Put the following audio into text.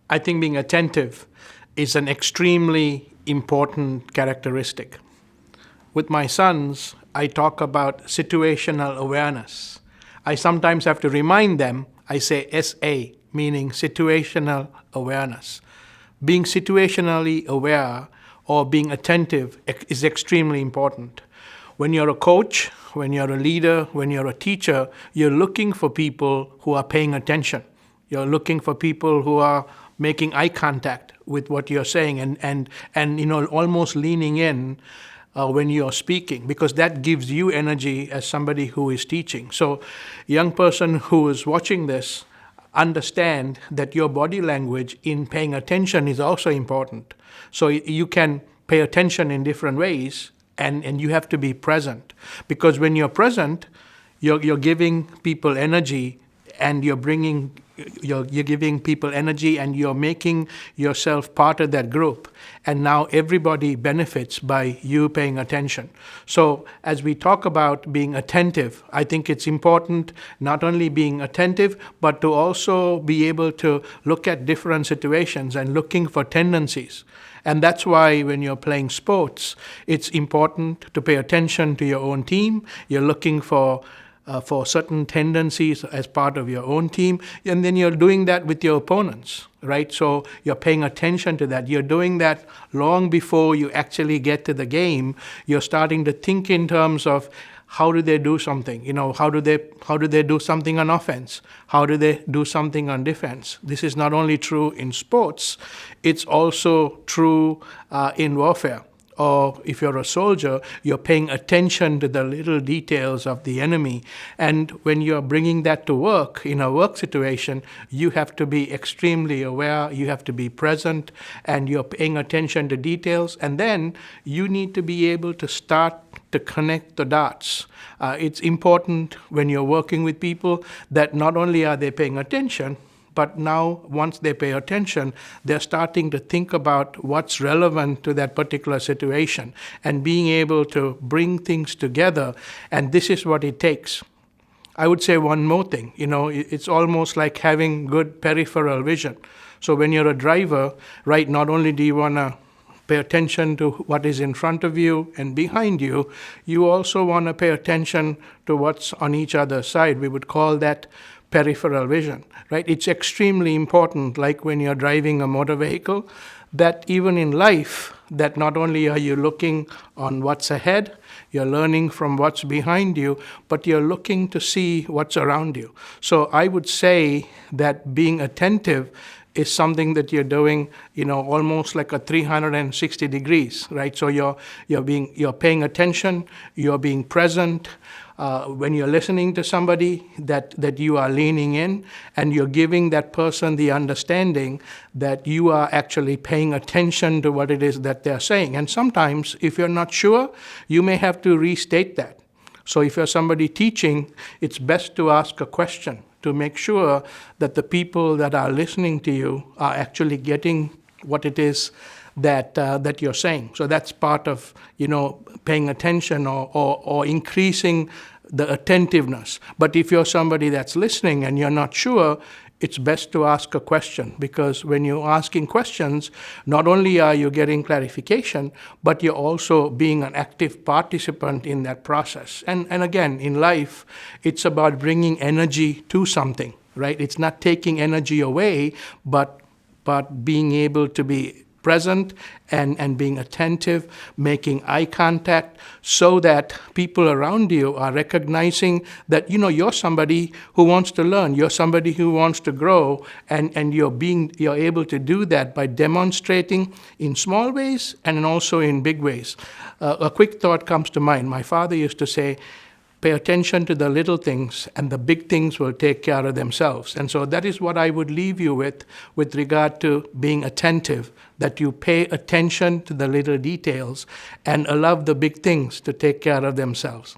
I think being attentive is an extremely important characteristic. With my sons, I talk about situational awareness. I sometimes have to remind them, I say SA, meaning situational awareness. Being situationally aware or being attentive is extremely important. When you're a coach, when you're a leader, when you're a teacher, you're looking for people who are paying attention. You're looking for people who are making eye contact with what you're saying and almost leaning in when you're speaking, because that gives you energy as somebody who is teaching. So young person who is watching this, understand that your body language in paying attention is also important. So you can pay attention in different ways, and you have to be present. Because when you're present, you're giving people energy, and you're giving people energy, and you're making yourself part of that group. And now everybody benefits by you paying attention. So as we talk about being attentive, I think it's important not only being attentive, but to also be able to look at different situations and looking for tendencies. And that's why when you're playing sports, it's important to pay attention to your own team. You're looking for certain tendencies as part of your own team, and then you're doing that with your opponents, right? So you're paying attention to that. You're doing that long before you actually get to the game. You're starting to think in terms of how do they do something? How do they do something on offense? How do they do something on defense? This is not only true in sports, it's also true in warfare. Or if you're a soldier, you're paying attention to the little details of the enemy. And when you're bringing that to work, in a work situation, you have to be extremely aware, you have to be present, and you're paying attention to details. And then you need to be able to start to connect the dots. It's important when you're working with people that not only are they paying attention, but now once they pay attention, they're starting to think about what's relevant to that particular situation and being able to bring things together. And this is what it takes. I would say one more thing. It's almost like having good peripheral vision. So when you're a driver, right, not only do you want to pay attention to what is in front of you and behind you, you also want to pay attention to what's on each other's side. We would call that peripheral vision, right? It's extremely important, like when you're driving a motor vehicle, that even in life, that not only are you looking on what's ahead, you're learning from what's behind you, but you're looking to see what's around you. So I would say that being attentive is something that you're doing, almost like a 360 degrees, right? So you're paying attention, you're being present. When you're listening to somebody, that you are leaning in, and you're giving that person the understanding that you are actually paying attention to what it is that they're saying. And sometimes, if you're not sure, you may have to restate that. So if you're somebody teaching, it's best to ask a question to make sure that the people that are listening to you are actually getting what it is that you're saying. So that's part of paying attention or increasing the attentiveness. But if you're somebody that's listening and you're not sure, it's best to ask a question, because when you're asking questions, not only are you getting clarification, but you're also being an active participant in that process. And again, in life, it's about bringing energy to something, right? It's not taking energy away, but being able to be present and being attentive, making eye contact, so that people around you are recognizing that you're somebody who wants to learn, you're somebody who wants to grow, and you're able to do that by demonstrating in small ways and also in big ways. A quick thought comes to mind. My father used to say, pay attention to the little things, and the big things will take care of themselves. And so that is what I would leave you with regard to being attentive, that you pay attention to the little details and allow the big things to take care of themselves.